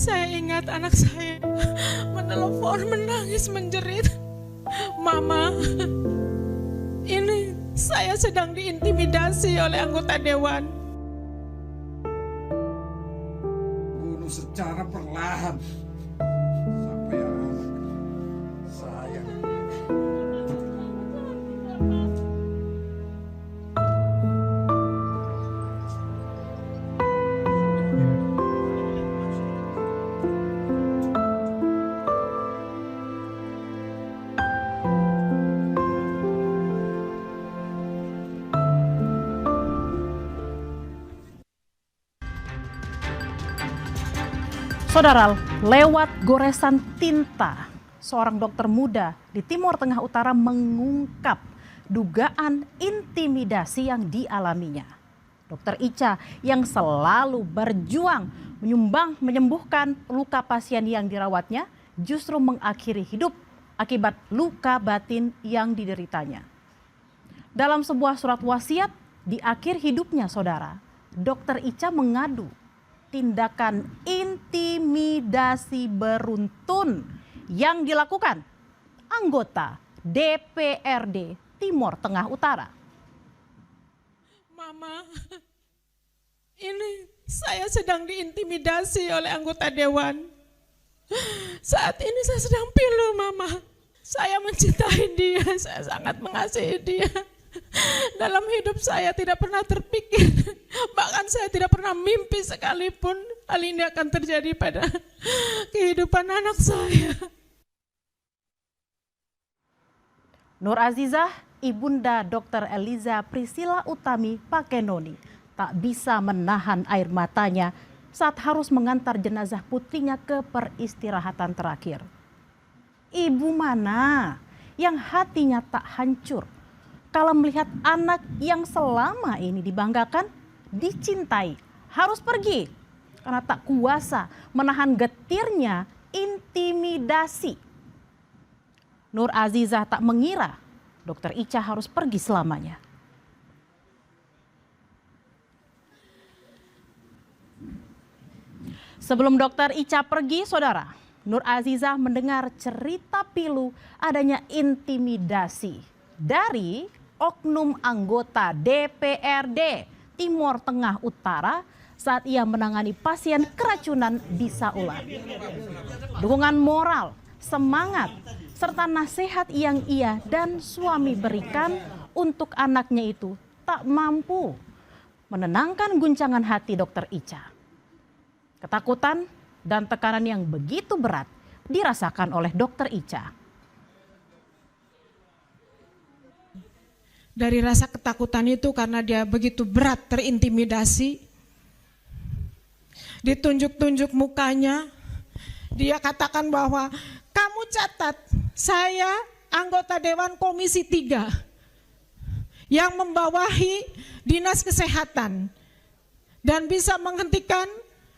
Saya ingat anak saya menelepon menangis menjerit, "Mama, ini saya sedang diintimidasi oleh anggota dewan." Bunuh secara perlahan sampai anak saya. Saudara, lewat goresan tinta, seorang dokter muda di Timur Tengah Utara mengungkap dugaan intimidasi yang dialaminya. Dokter Ica yang selalu berjuang menyembuhkan luka pasien yang dirawatnya justru mengakhiri hidup akibat luka batin yang dideritanya. Dalam sebuah surat wasiat di akhir hidupnya, saudara, Dokter Ica mengadu tindakan intimidasi beruntun yang dilakukan anggota DPRD Timur Tengah Utara. "Mama, ini saya sedang diintimidasi oleh anggota dewan. Saat ini saya sedang pilu, Mama. Saya mencintai dia, saya sangat mengasihi dia. Dalam hidup saya tidak pernah terpikir, bahkan saya tidak pernah mimpi sekalipun hal ini akan terjadi pada kehidupan anak saya." Nur Azizah, ibunda Dr. Eliza Priscilla Utami Pakenoni, tak bisa menahan air matanya saat harus mengantar jenazah putrinya ke peristirahatan terakhir. Ibu mana yang hatinya tak hancur kalau melihat anak yang selama ini dibanggakan, dicintai, harus pergi karena tak kuasa menahan getirnya intimidasi. Nur Azizah tak mengira Dokter Ica harus pergi selamanya. Sebelum Dokter Ica pergi, saudara, Nur Azizah mendengar cerita pilu adanya intimidasi dari oknum anggota DPRD Timur Tengah Utara saat ia menangani pasien keracunan bisa ular. Dukungan moral, semangat, serta nasihat yang ia dan suami berikan untuk anaknya itu tak mampu menenangkan guncangan hati Dokter Ica. Ketakutan dan tekanan yang begitu berat dirasakan oleh Dokter Ica. Dari rasa ketakutan itu karena dia begitu berat terintimidasi, ditunjuk-tunjuk mukanya, dia katakan bahwa, "Kamu catat, saya anggota Dewan Komisi 3 yang membawahi Dinas Kesehatan dan bisa menghentikan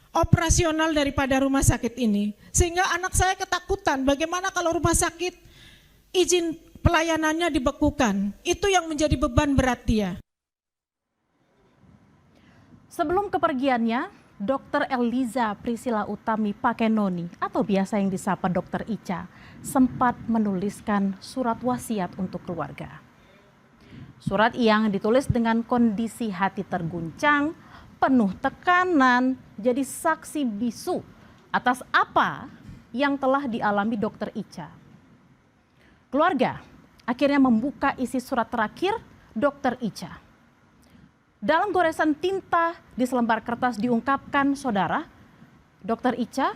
operasional daripada rumah sakit ini." Sehingga anak saya ketakutan, bagaimana kalau rumah sakit izin pelayanannya dibekukan. Itu yang menjadi beban berat dia. Sebelum kepergiannya, Dr. Eliza Priscilla Utami Pakenoni atau biasa yang disapa Dr. Ica sempat menuliskan surat wasiat untuk keluarga. Surat yang ditulis dengan kondisi hati terguncang, penuh tekanan, jadi saksi bisu atas apa yang telah dialami Dr. Ica. Keluarga akhirnya membuka isi surat terakhir Dr. Ica. Dalam goresan tinta di selembar kertas diungkapkan, saudara, Dr. Ica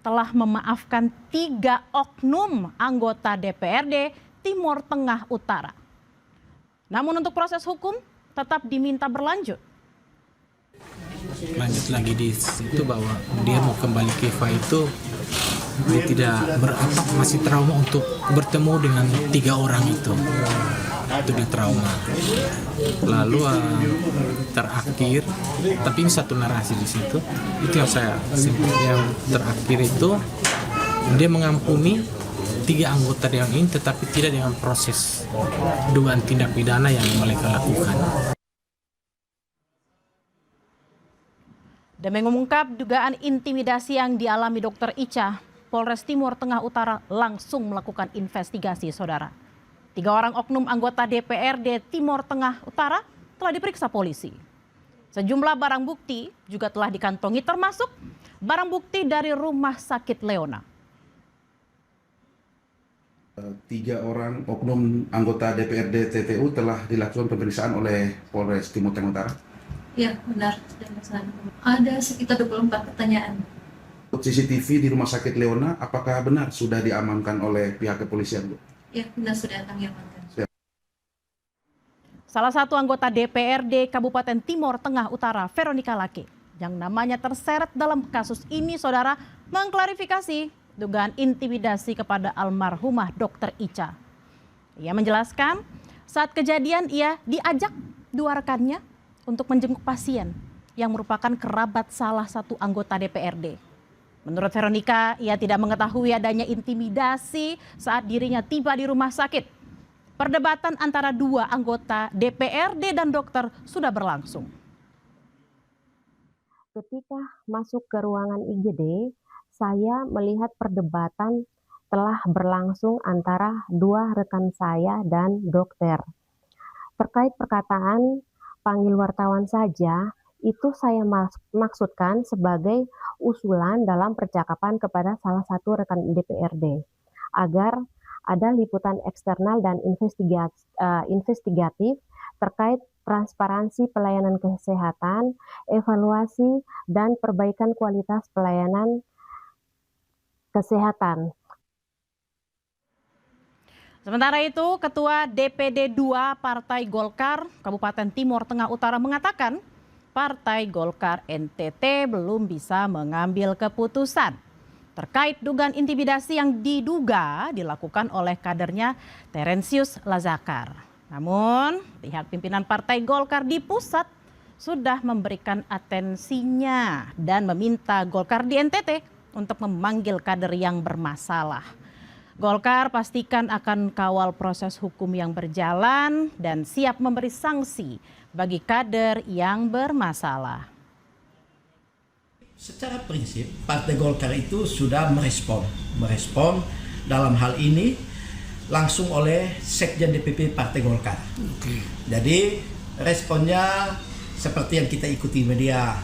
telah memaafkan 3 oknum anggota DPRD Timur Tengah Utara. Namun untuk proses hukum tetap diminta berlanjut. Lanjut lagi di situ bahwa dia mau kembali ke Eva itu dia tidak masih trauma untuk bertemu dengan 3 orang itu dia trauma. Lalu terakhir, tapi ini satu narasi di situ, itu yang saya yang terakhir itu dia mengampuni 3 anggota yang ini, tetapi tidak dengan proses dugaan tindak pidana yang mereka lakukan. Demi mengungkap dugaan intimidasi yang dialami Dr. Ica, Polres Timur Tengah Utara langsung melakukan investigasi, saudara. 3 orang oknum anggota DPRD Timur Tengah Utara telah diperiksa polisi. Sejumlah barang bukti juga telah dikantongi, termasuk barang bukti dari Rumah Sakit Leona. 3 orang oknum anggota DPRD TTU telah dilakukan pemeriksaan oleh Polres Timur Tengah Utara. Ya, benar. Ada sekitar 24 pertanyaan. CCTV di Rumah Sakit Leona, apakah benar sudah diamankan oleh pihak kepolisian, Bu? Ya, benar sudah kami amankan. Salah satu anggota DPRD Kabupaten Timur Tengah Utara, Veronica Lake, yang namanya terseret dalam kasus ini, saudara, mengklarifikasi dugaan intimidasi kepada almarhumah Dr. Ica. Ia menjelaskan saat kejadian ia diajak 2 rekannya untuk menjenguk pasien yang merupakan kerabat salah satu anggota DPRD. Menurut Veronica, ia tidak mengetahui adanya intimidasi saat dirinya tiba di rumah sakit. Perdebatan antara 2 anggota DPRD dan dokter sudah berlangsung. Ketika masuk ke ruangan IGD, saya melihat perdebatan telah berlangsung antara 2 rekan saya dan dokter. Terkait perkataan panggil wartawan saja, itu saya maksudkan sebagai usulan dalam percakapan kepada salah satu rekan DPRD agar ada liputan eksternal dan investigatif terkait transparansi pelayanan kesehatan, evaluasi, dan perbaikan kualitas pelayanan kesehatan. Sementara itu, Ketua DPD 2 Partai Golkar Kabupaten Timur Tengah Utara mengatakan Partai Golkar NTT belum bisa mengambil keputusan terkait dugaan intimidasi yang diduga dilakukan oleh kadernya Terensius Lazakar. Namun, pihak pimpinan Partai Golkar di pusat sudah memberikan atensinya dan meminta Golkar di NTT untuk memanggil kader yang bermasalah. Golkar pastikan akan kawal proses hukum yang berjalan dan siap memberi sanksi bagi kader yang bermasalah. Secara prinsip, Partai Golkar itu sudah merespon dalam hal ini langsung oleh Sekjen DPP Partai Golkar. Jadi responnya seperti yang kita ikuti media,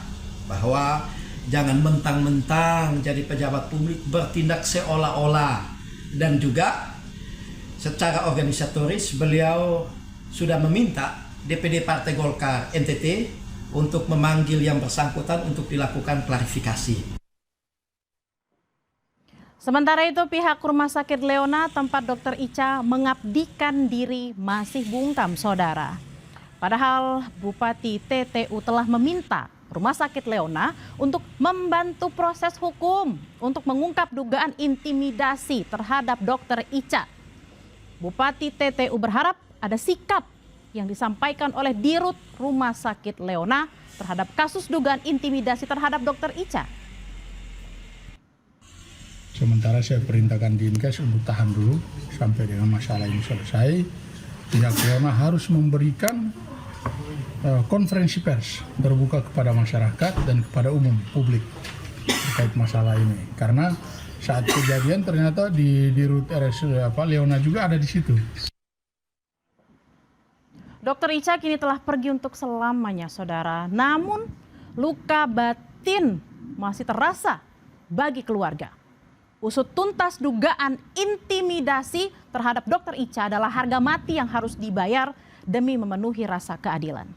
bahwa jangan mentang-mentang jadi pejabat publik bertindak seolah-olah. Dan juga secara organisatoris beliau sudah meminta DPD Partai Golkar NTT untuk memanggil yang bersangkutan untuk dilakukan klarifikasi. Sementara itu pihak Rumah Sakit Leona tempat Dr. Ica mengabdikan diri masih bungkam, saudara. Padahal Bupati TTU telah meminta Rumah Sakit Leona untuk membantu proses hukum untuk mengungkap dugaan intimidasi terhadap Dr. Ica. Bupati TTU berharap ada sikap yang disampaikan oleh Dirut Rumah Sakit Leona terhadap kasus dugaan intimidasi terhadap Dr. Ica. Sementara saya perintahkan Dinkes untuk tahan dulu sampai dengan masalah ini selesai. Pihak Leona harus memberikan konferensi pers terbuka kepada masyarakat dan kepada umum publik terkait masalah ini. Karena saat kejadian ternyata di Rut RS Leona juga ada di situ. Dr. Ica kini telah pergi untuk selamanya, saudara. Namun luka batin masih terasa bagi keluarga. Usut tuntas dugaan intimidasi terhadap Dr. Ica adalah harga mati yang harus dibayar demi memenuhi rasa keadilan.